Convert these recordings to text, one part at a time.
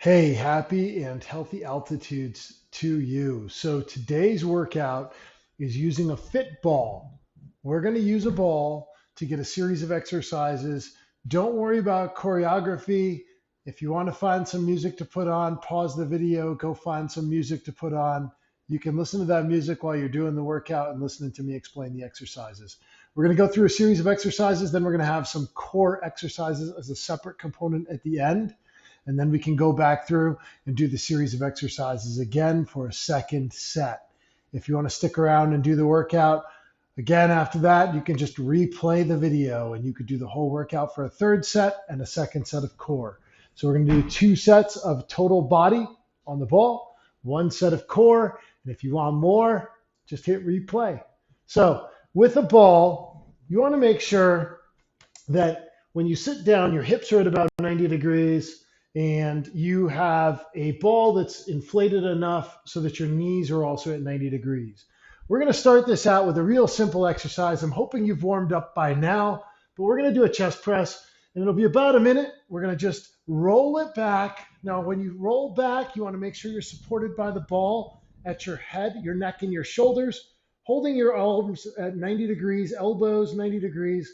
Hey, happy and healthy altitudes to you. So today's workout is using a fit ball. We're going to use a ball to get a series of exercises. Don't worry about choreography. If you want to find some music to put on, pause the video, go find some music to put on. You can listen to that music while you're doing the workout and listening to me explain the exercises. We're going to go through a series of exercises, then we're going to have some core exercises as a separate component at the end. And then we can go back through and do the series of exercises again for a second set. If you want to stick around and do the workout again after that, you can just replay the video and you could do the whole workout for a third set and a second set of core. So we're going to do two sets of total body on the ball, one set of core. And if you want more, just hit replay. So with a ball, you want to make sure that when you sit down, your hips are at about 90 degrees and you have a ball that's inflated enough so that your knees are also at 90 degrees. We're going to start this out with a real simple exercise. I'm hoping you've warmed up by now, but we're going to do a chest press and it'll be about a minute. We're going to just roll it back. Now, when you roll back, you want to make sure you're supported by the ball at your head, your neck, and your shoulders, holding your arms at 90 degrees, elbows 90 degrees,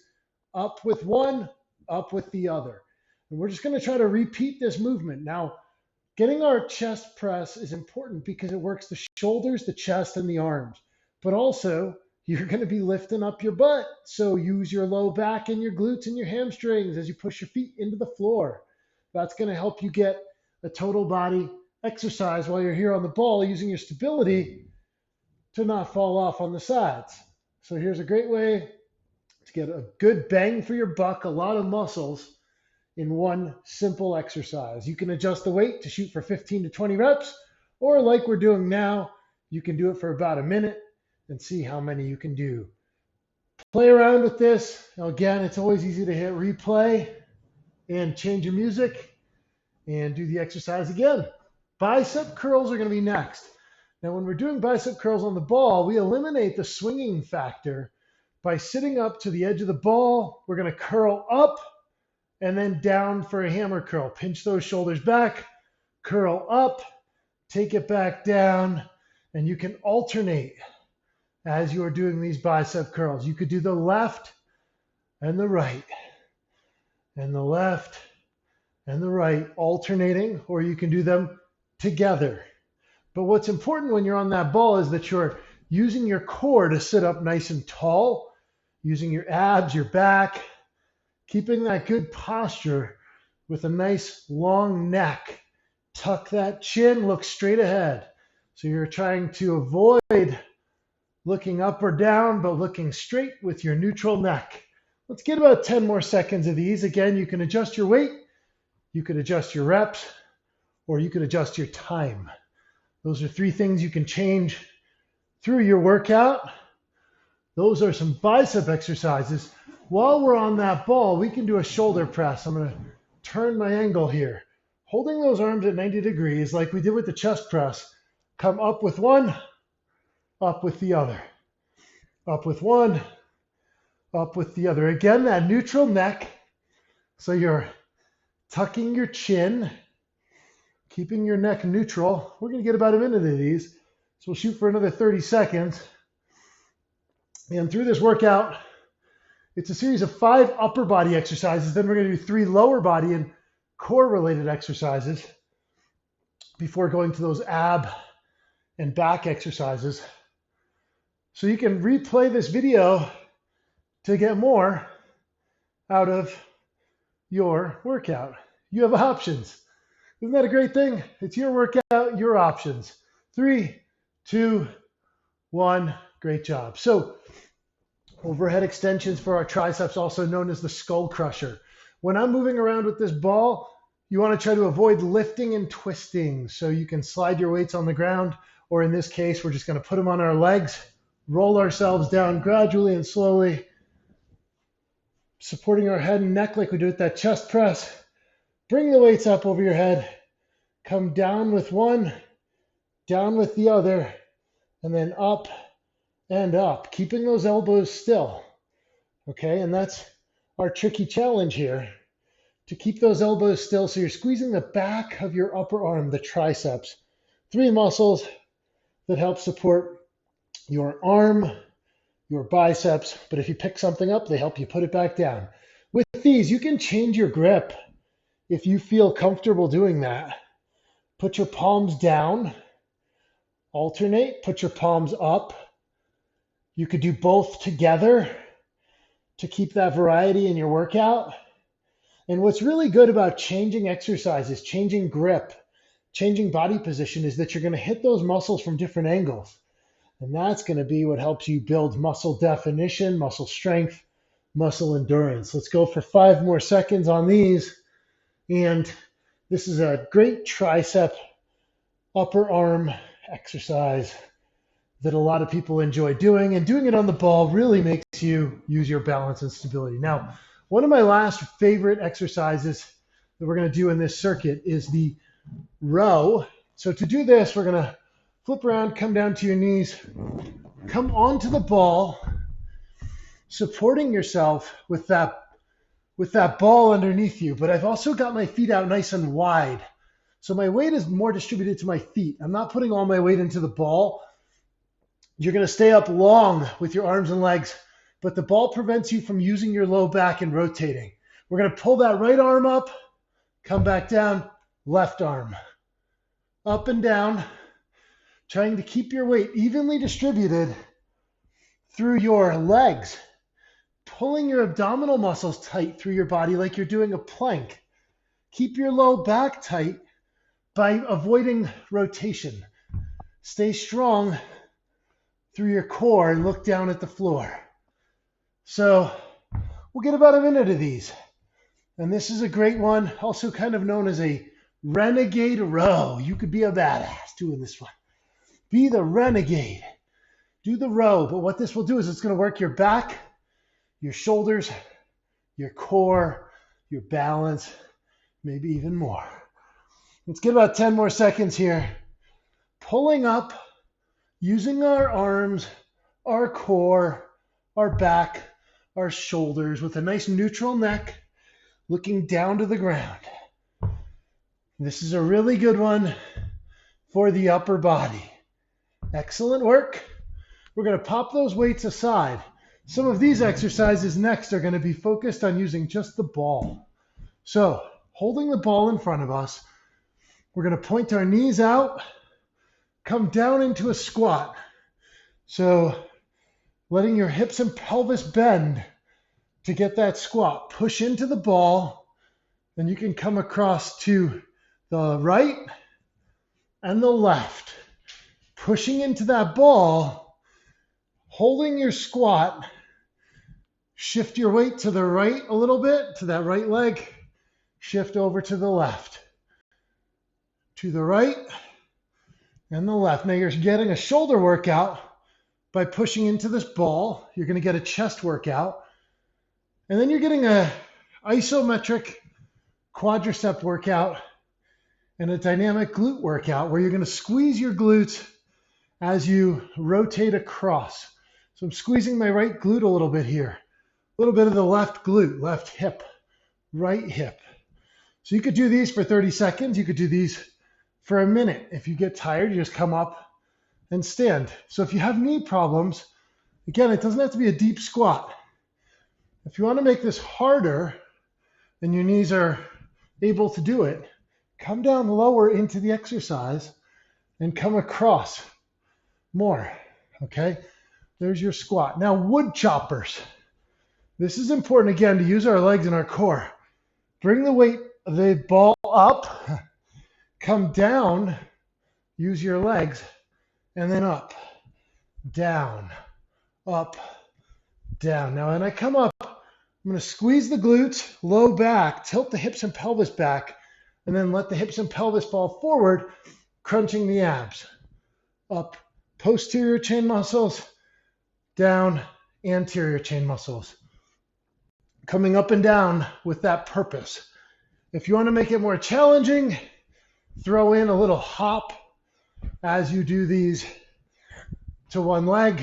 up with one, up with the other. And we're just going to try to repeat this movement. Now, getting our chest press is important because it works the shoulders, the chest, and the arms. But also, you're going to be lifting up your butt. So use your low back and your glutes and your hamstrings as you push your feet into the floor. That's going to help you get a total body exercise while you're here on the ball, using your stability to not fall off on the sides. So here's a great way to get a good bang for your buck, a lot of muscles in one simple exercise. You can adjust the weight to shoot for 15 to 20 reps, or like we're doing now, you can do it for about a minute and see how many you can do. Play around with this. Now, again, it's always easy to hit replay and change your music and do the exercise again. Bicep curls are going to be next. Now, when we're doing bicep curls on the ball, we eliminate the swinging factor by sitting up to the edge of the ball. We're going to curl up and then down for a hammer curl. Pinch those shoulders back, curl up, take it back down, and you can alternate as you are doing these bicep curls. You could do the left and the right, and the left and the right, alternating, or you can do them together. But what's important when you're on that ball is that you're using your core to sit up nice and tall, using your abs, your back, keeping that good posture with a nice long neck. Tuck that chin, look straight ahead. So you're trying to avoid looking up or down, but looking straight with your neutral neck. Let's get about 10 more seconds of these. Again, you can adjust your weight, you could adjust your reps, or you could adjust your time. Those are three things you can change through your workout. Those are some bicep exercises. While we're on that ball, we can do a shoulder press. I'm going to turn my angle here. Holding those arms at 90 degrees, like we did with the chest press, come up with one, up with the other. Up with one, up with the other. Again, that neutral neck. So you're tucking your chin, keeping your neck neutral. We're going to get about a minute of these. So we'll shoot for another 30 seconds. And through this workout, it's a series of 5 upper body exercises. Then we're going to do 3 lower body and core related exercises before going to those ab and back exercises. So you can replay this video to get more out of your workout. You have options. Isn't that a great thing? It's your workout, your options. 3, 2, 1. Great job. So overhead extensions for our triceps, also known as the skull crusher. When I'm moving around with this ball, you want to try to avoid lifting and twisting. So you can slide your weights on the ground, or in this case, we're just going to put them on our legs, roll ourselves down gradually and slowly, supporting our head and neck like we do with that chest press. Bring the weights up over your head, come down with one, down with the other, and then up and up, keeping those elbows still. Okay, and that's our tricky challenge here, to keep those elbows still. So you're squeezing the back of your upper arm, the triceps. 3 muscles that help support your arm, your biceps. But if you pick something up, they help you put it back down. With these, you can change your grip if you feel comfortable doing that. Put your palms down, alternate, put your palms up. You could do both together to keep that variety in your workout. And what's really good about changing exercises, changing grip, changing body position is that you're going to hit those muscles from different angles. And that's going to be what helps you build muscle definition, muscle strength, muscle endurance. Let's go for 5 more seconds on these. And this is a great tricep upper arm exercise that a lot of people enjoy doing. And doing it on the ball really makes you use your balance and stability. Now, one of my last favorite exercises that we're going to do in this circuit is the row. So to do this, we're going to flip around, come down to your knees, come onto the ball, supporting yourself with that ball underneath you. But I've also got my feet out nice and wide. So my weight is more distributed to my feet. I'm not putting all my weight into the ball. You're going to stay up long with your arms and legs, but the ball prevents you from using your low back and rotating. We're going to pull that right arm up, come back down, left arm, up and down, trying to keep your weight evenly distributed through your legs, pulling your abdominal muscles tight through your body like you're doing a plank. Keep your low back tight by avoiding rotation. Stay strong through your core and look down at the floor. So we'll get about a minute of these. And this is a great one, also kind of known as a renegade row. You could be a badass doing this one. Be the renegade. Do the row. But what this will do is it's going to work your back, your shoulders, your core, your balance, maybe even more. Let's get about 10 more seconds here. Pulling up, using our arms, our core, our back, our shoulders with a nice neutral neck, looking down to the ground. This is a really good one for the upper body. Excellent work. We're going to pop those weights aside. Some of these exercises next are going to be focused on using just the ball. So, holding the ball in front of us, we're going to point our knees out, come down into a squat. So, letting your hips and pelvis bend to get that squat. Push into the ball, then you can come across to the right and the left. Pushing into that ball, holding your squat, shift your weight to the right a little bit, to that right leg, shift over to the left. To the right and the left. Now you're getting a shoulder workout by pushing into this ball. You're going to get a chest workout. And then you're getting a isometric quadricep workout and a dynamic glute workout where you're going to squeeze your glutes as you rotate across. So I'm squeezing my right glute a little bit here. A little bit of the left glute, left hip, right hip. So you could do these for 30 seconds. You could do these for a minute. If you get tired, you just come up and stand. So if you have knee problems, again, it doesn't have to be a deep squat. If you want to make this harder and your knees are able to do it, come down lower into the exercise and come across more, okay? There's your squat. Now, wood choppers. This is important, again, to use our legs and our core. Bring the weight of the ball up, come down, use your legs, and then up, down, up, down. Now, when I come up, I'm going to squeeze the glutes, low back, tilt the hips and pelvis back, and then let the hips and pelvis fall forward, crunching the abs. Up, posterior chain muscles, down, anterior chain muscles. Coming up and down with that purpose. If you want to make it more challenging, throw in a little hop as you do these to one leg.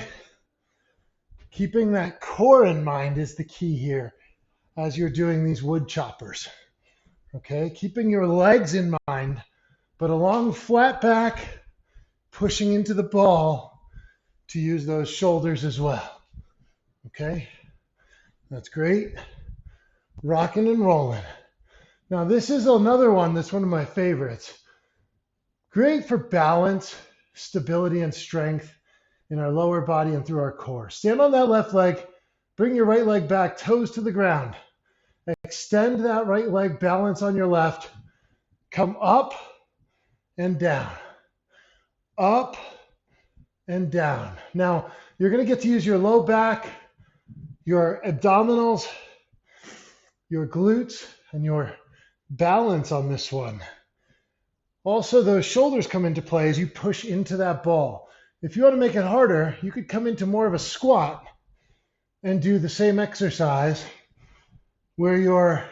Keeping that core in mind is the key here as you're doing these wood choppers. Okay, keeping your legs in mind, but a long flat back, pushing into the ball to use those shoulders as well. Okay, that's great. Rocking and rolling. Now this is another one that's one of my favorites. Great for balance, stability, and strength in our lower body and through our core. Stand on that left leg, bring your right leg back, toes to the ground. Extend that right leg, balance on your left. Come up and down. Up and down. Now, you're going to get to use your low back, your abdominals, your glutes, and your balance on this one. Also, those shoulders come into play as you push into that ball. If you want to make it harder, you could come into more of a squat and do the same exercise where you're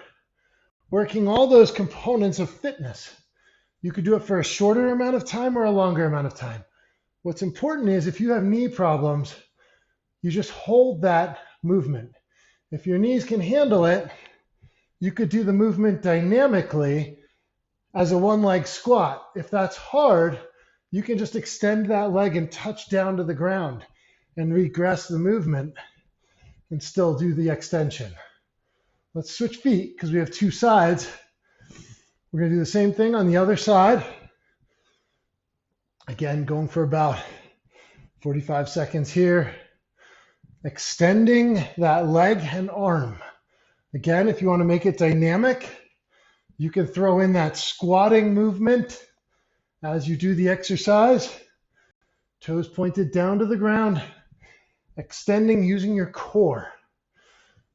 working all those components of fitness. You could do it for a shorter amount of time or a longer amount of time. What's important is if you have knee problems, you just hold that movement. If your knees can handle it, you could do the movement dynamically as a one-leg squat. If that's hard, you can just extend that leg and touch down to the ground and regress the movement and still do the extension. Let's switch feet because we have two sides. We're going to do the same thing on the other side. Again, going for about 45 seconds here. Extending that leg and arm. Again, if you want to make it dynamic, you can throw in that squatting movement as you do the exercise. Toes pointed down to the ground. Extending using your core.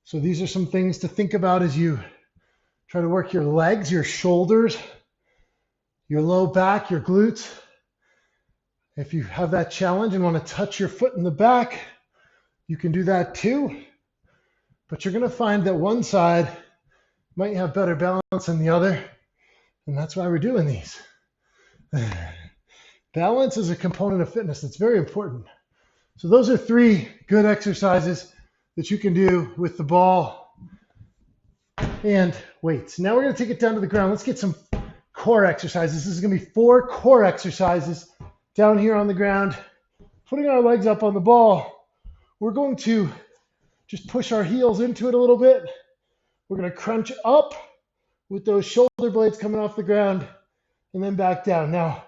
So these are some things to think about as you try to work your legs, your shoulders, your low back, your glutes. If you have that challenge and want to touch your foot in the back, you can do that too. But you're going to find that one side might have better balance than the other. And that's why we're doing these. Balance is a component of fitness that's very important. So those are 3 good exercises that you can do with the ball and weights. Now we're going to take it down to the ground. Let's get some core exercises. This is going to be 4 core exercises down here on the ground. Putting our legs up on the ball, we're going to just push our heels into it a little bit. We're going to crunch up with those shoulder blades coming off the ground and then back down. Now,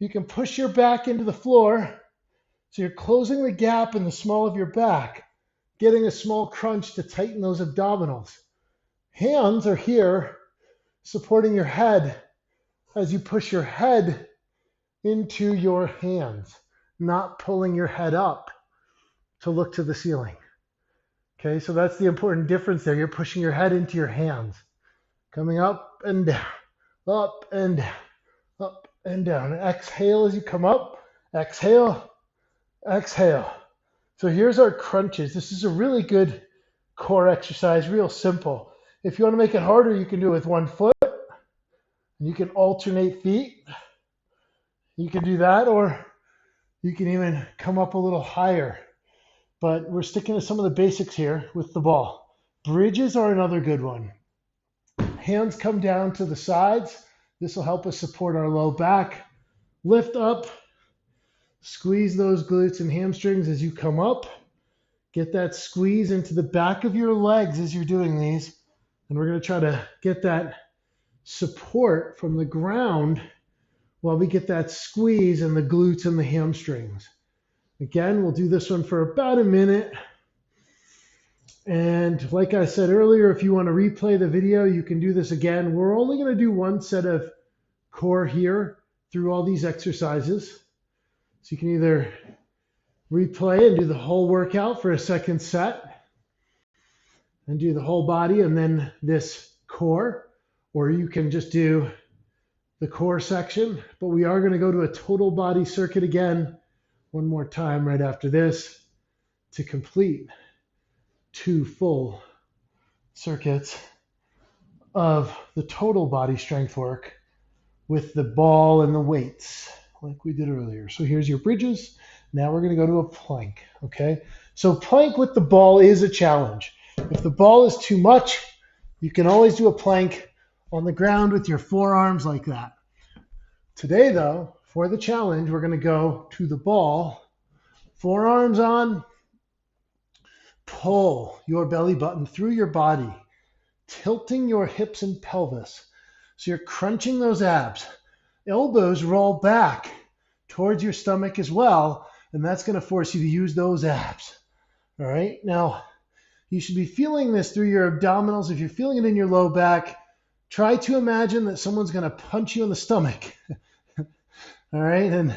you can push your back into the floor so you're closing the gap in the small of your back, getting a small crunch to tighten those abdominals. Hands are here supporting your head as you push your head into your hands, not pulling your head up to look to the ceiling. Okay, so that's the important difference there. You're pushing your head into your hands, coming up and down, up and down, up and down. Exhale as you come up, exhale, exhale. So here's our crunches. This is a really good core exercise, real simple. If you want to make it harder, you can do it with one foot. You can alternate feet. You can do that, or you can even come up a little higher. But we're sticking to some of the basics here with the ball. Bridges are another good one. Hands come down to the sides. This will help us support our low back. Lift up. Squeeze those glutes and hamstrings as you come up. Get that squeeze into the back of your legs as you're doing these. And we're going to try to get that support from the ground while we get that squeeze in the glutes and the hamstrings. Again, we'll do this one for about a minute. And like I said earlier, if you want to replay the video, you can do this again. We're only going to do one set of core here through all these exercises. So you can either replay and do the whole workout for a second set and do the whole body and then this core, or you can just do the core section. But we are going to go to a total body circuit again one more time right after this to complete 2 full circuits of the total body strength work with the ball and the weights like we did earlier. So here's your bridges. Now we're going to go to a plank, okay? So plank with the ball is a challenge. If the ball is too much, you can always do a plank on the ground with your forearms like that. Today, though, for the challenge, we're going to go to the ball, forearms on, pull your belly button through your body, tilting your hips and pelvis. So you're crunching those abs. Elbows roll back towards your stomach as well, and that's going to force you to use those abs. All right, now you should be feeling this through your abdominals. If you're feeling it in your low back, try to imagine that someone's going to punch you in the stomach. All right, and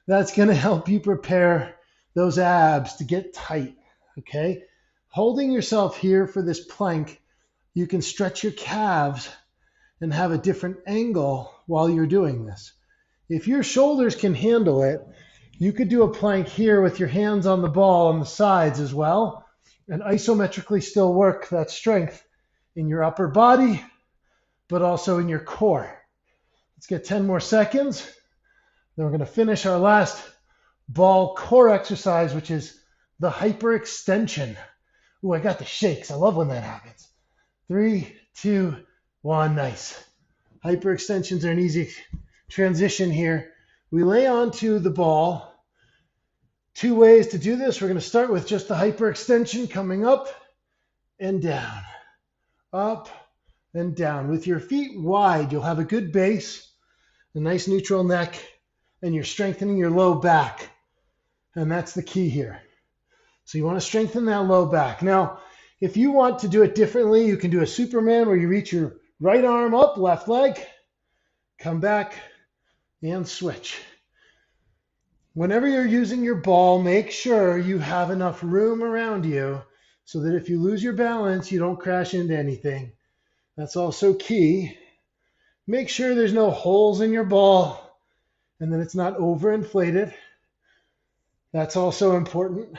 that's going to help you prepare those abs to get tight. Okay, holding yourself here for this plank, you can stretch your calves and have a different angle while you're doing this. If your shoulders can handle it, you could do a plank here with your hands on the ball on the sides as well, and isometrically still work that strength in your upper body, but also in your core. Let's get 10 more seconds. Then we're going to finish our last ball core exercise, which is the hyperextension. Ooh, I got the shakes. I love when that happens. 3, 2, 1, nice. Hyperextensions are an easy transition here. We lay onto the ball. 2 ways to do this. We're going to start with just the hyperextension, coming up and down, up and down. With your feet wide, you'll have a good base, a nice neutral neck, and you're strengthening your low back. And that's the key here. So you want to strengthen that low back. Now, if you want to do it differently, you can do a Superman where you reach your right arm up, left leg, come back, and switch. Whenever you're using your ball, make sure you have enough room around you so that if you lose your balance, you don't crash into anything. That's also key. Make sure there's no holes in your ball and that it's not overinflated. That's also important.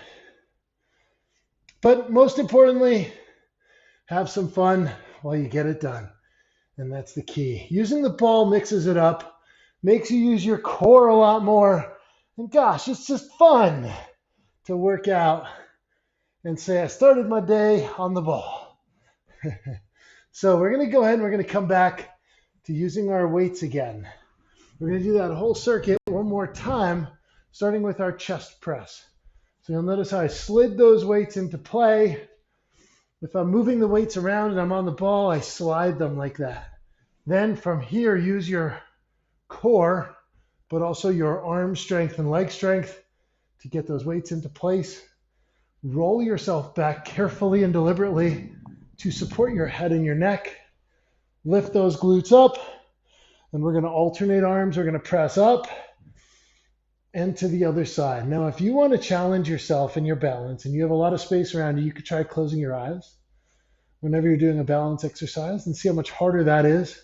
But most importantly, have some fun while you get it done. And that's the key. Using the ball mixes it up, makes you use your core a lot more. And gosh, it's just fun to work out and say, I started my day on the ball. So we're going to go ahead and we're going to come back to using our weights again. We're going to do that whole circuit one more time, starting with our chest press. So you'll notice how I slid those weights into play. If I'm moving the weights around and I'm on the ball, I slide them like that. Then from here, use your core, but also your arm strength and leg strength to get those weights into place. Roll yourself back carefully and deliberately to support your head and your neck. Lift those glutes up, and we're going to alternate arms. We're going to press up and to the other side. Now, if you want to challenge yourself in your balance and you have a lot of space around you, you could try closing your eyes whenever you're doing a balance exercise and see how much harder that is.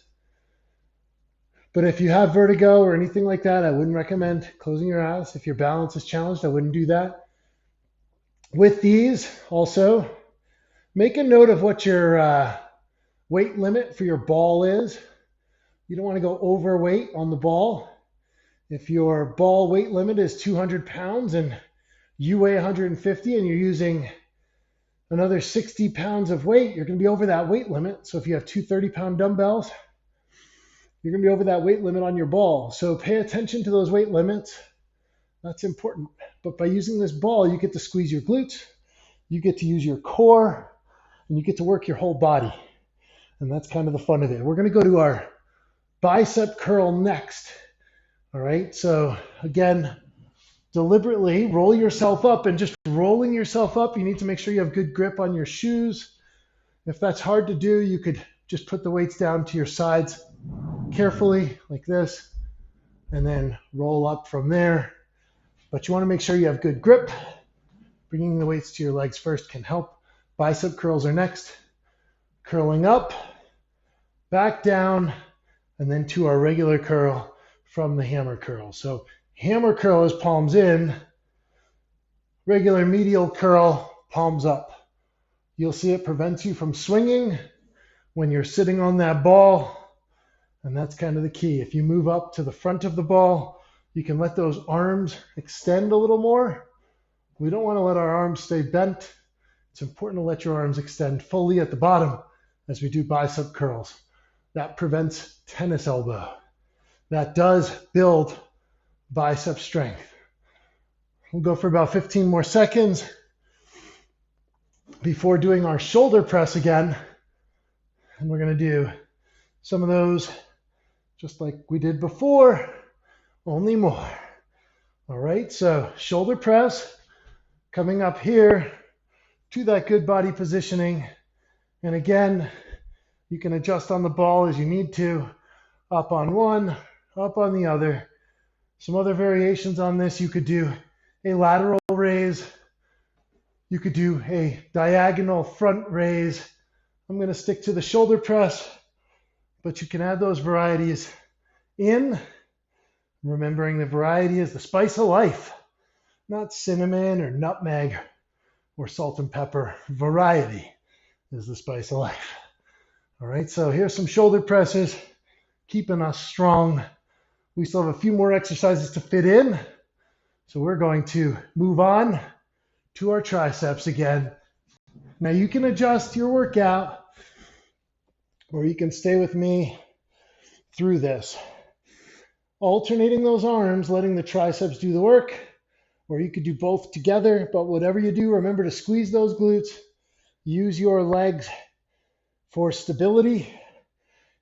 But if you have vertigo or anything like that, I wouldn't recommend closing your eyes. If your balance is challenged, I wouldn't do that. With these, also, make a note of what your weight limit for your ball is. You don't want to go overweight on the ball. If your ball weight limit is 200 pounds and you weigh 150 and you're using another 60 pounds of weight, you're going to be over that weight limit. So if you have two 30-pound dumbbells, you're going to be over that weight limit on your ball. So pay attention to those weight limits. That's important. But by using this ball, you get to squeeze your glutes, you get to use your core, and you get to work your whole body. And that's kind of the fun of it. We're going to go to our bicep curl next. All right, so again, deliberately roll yourself up, and just rolling yourself up, you need to make sure you have good grip on your shoes. If that's hard to do, you could just put the weights down to your sides carefully like this, and then roll up from there. But you want to make sure you have good grip. Bringing the weights to your legs first can help. Bicep curls are next. Curling up, back down, and then to our regular curl from the hammer curl. So hammer curl is palms in, regular medial curl, palms up. You'll see it prevents you from swinging when you're sitting on that ball, and that's kind of the key. If you move up to the front of the ball, you can let those arms extend a little more. We don't want to let our arms stay bent. It's important to let your arms extend fully at the bottom as we do bicep curls. That prevents tennis elbow. That does build bicep strength. We'll go for about 15 more seconds before doing our shoulder press again. And we're going to do some of those just like we did before, only more. All right, so shoulder press, coming up here to that good body positioning. And again, you can adjust on the ball as you need to, up on one, up on the other. Some other variations on this, you could do a lateral raise. You could do a diagonal front raise. I'm going to stick to the shoulder press, but you can add those varieties in. Remembering the variety is the spice of life, not cinnamon or nutmeg or salt and pepper. Variety is the spice of life. All right, so here's some shoulder presses, keeping us strong. We still have a few more exercises to fit in. So we're going to move on to our triceps again. Now you can adjust your workout, or you can stay with me through this. Alternating those arms, letting the triceps do the work, or you could do both together, but whatever you do, remember to squeeze those glutes. Use your legs for stability.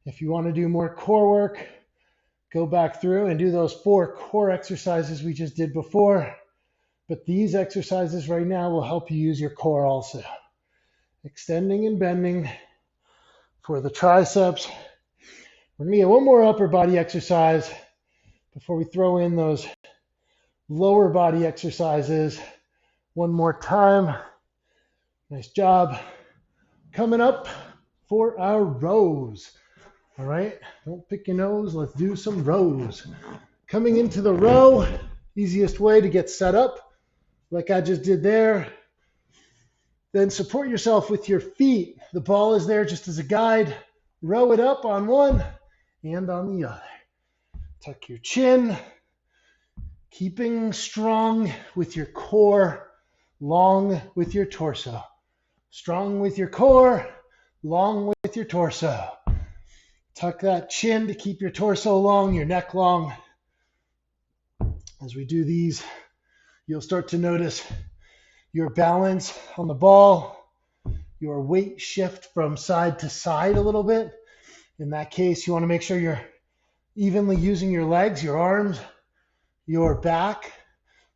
If you want to do more core work, go back through and do those 4 core exercises we just did before. But these exercises right now will help you use your core also. Extending and bending for the triceps. We're going to get one more upper body exercise before we throw in those lower body exercises. One more time. Nice job. Coming up for our rows. All right, don't pick your nose. Let's do some rows. Coming into the row, easiest way to get set up, like I just did there. Then support yourself with your feet. The ball is there just as a guide. Row it up on one and on the other. Tuck your chin, keeping strong with your core, long with your torso. Strong with your core, long with your torso. Tuck that chin to keep your torso long, your neck long. As we do these, you'll start to notice your balance on the ball, your weight shift from side to side a little bit. In that case, you want to make sure you're evenly using your legs, your arms, your back,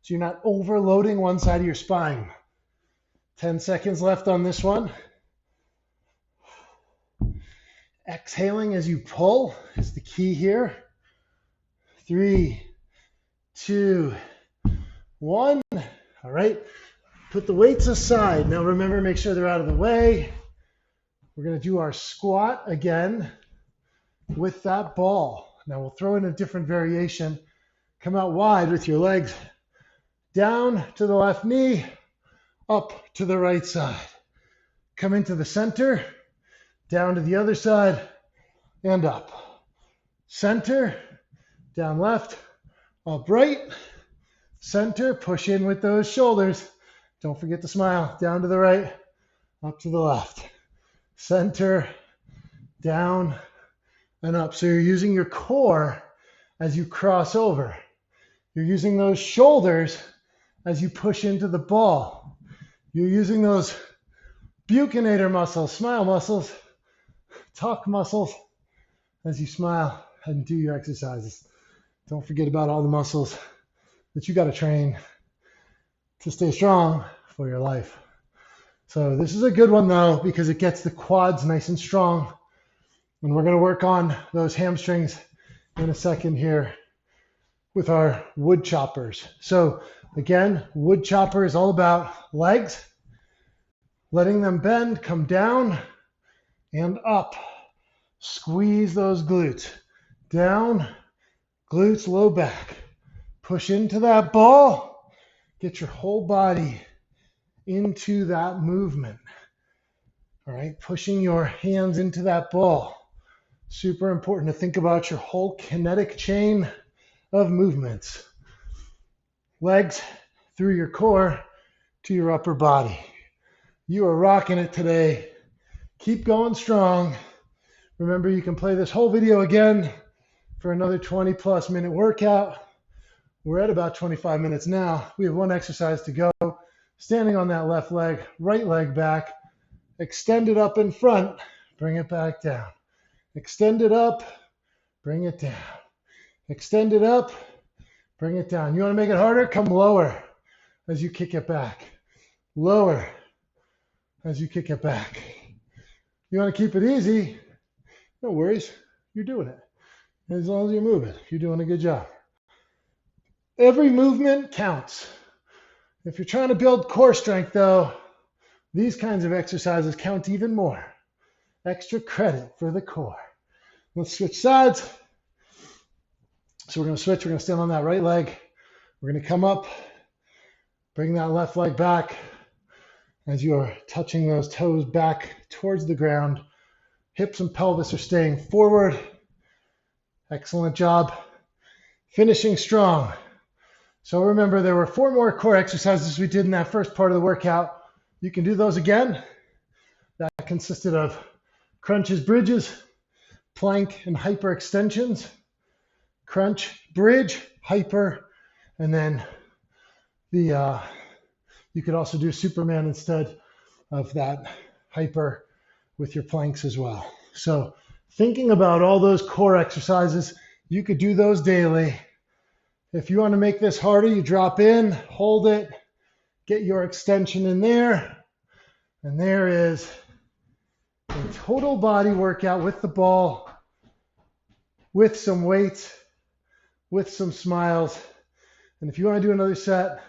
so you're not overloading one side of your spine. 10 seconds left on this one. Exhaling as you pull is the key here. 3, 2, 1. All right. Put the weights aside. Now remember, make sure they're out of the way. We're going to do our squat again with that ball. Now we'll throw in a different variation. Come out wide with your legs down to the left knee, up to the right side. Come into the center, down to the other side, and up. Center, down left, up right, center, push in with those shoulders. Don't forget to smile. Down to the right, up to the left. Center, down, and up. So you're using your core as you cross over. You're using those shoulders as you push into the ball. You're using those buccinator muscles, smile muscles, talk muscles as you smile and do your exercises. Don't forget about all the muscles that you got to train to stay strong for your life. So this is a good one though, because it gets the quads nice and strong. And we're going to work on those hamstrings in a second here with our wood choppers. So again, wood chopper is all about legs, letting them bend, come down and up. Squeeze those glutes. Down, glutes, low back. Push into that ball. Get your whole body into that movement. All right, pushing your hands into that ball. Super important to think about your whole kinetic chain of movements. Legs through your core to your upper body. You are rocking it today. Keep going strong. Remember, you can play this whole video again for another 20+ minute workout. We're at about 25 minutes now. We have one exercise to go. Standing on that left leg, right leg back, extend it up in front, bring it back down. Extend it up, bring it down. Extend it up, bring it down. You want to make it harder? Come lower as you kick it back. Lower as you kick it back. You want to keep it easy? No worries. You're doing it. As long as you move it, you're doing a good job. Every movement counts. If you're trying to build core strength, though, these kinds of exercises count even more. Extra credit for the core. Let's switch sides. So we're going to switch. We're going to stand on that right leg. We're going to come up, bring that left leg back as you are touching those toes back towards the ground. Hips and pelvis are staying forward. Excellent job. Finishing strong. So remember, there were 4 more core exercises we did in that first part of the workout. You can do those again. That consisted of crunches, bridges, plank, and hyper extensions. Crunch, bridge, hyper, and then you could also do Superman instead of that hyper with your planks as well. So thinking about all those core exercises, you could do those daily. If you want to make this harder, you drop in, hold it, get your extension in there, and there is a total body workout with the ball, with some weights, with some smiles. And if you want to do another set,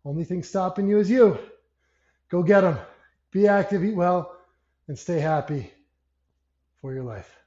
only thing stopping you is you. Go get them. Be active, eat well, and stay happy for your life.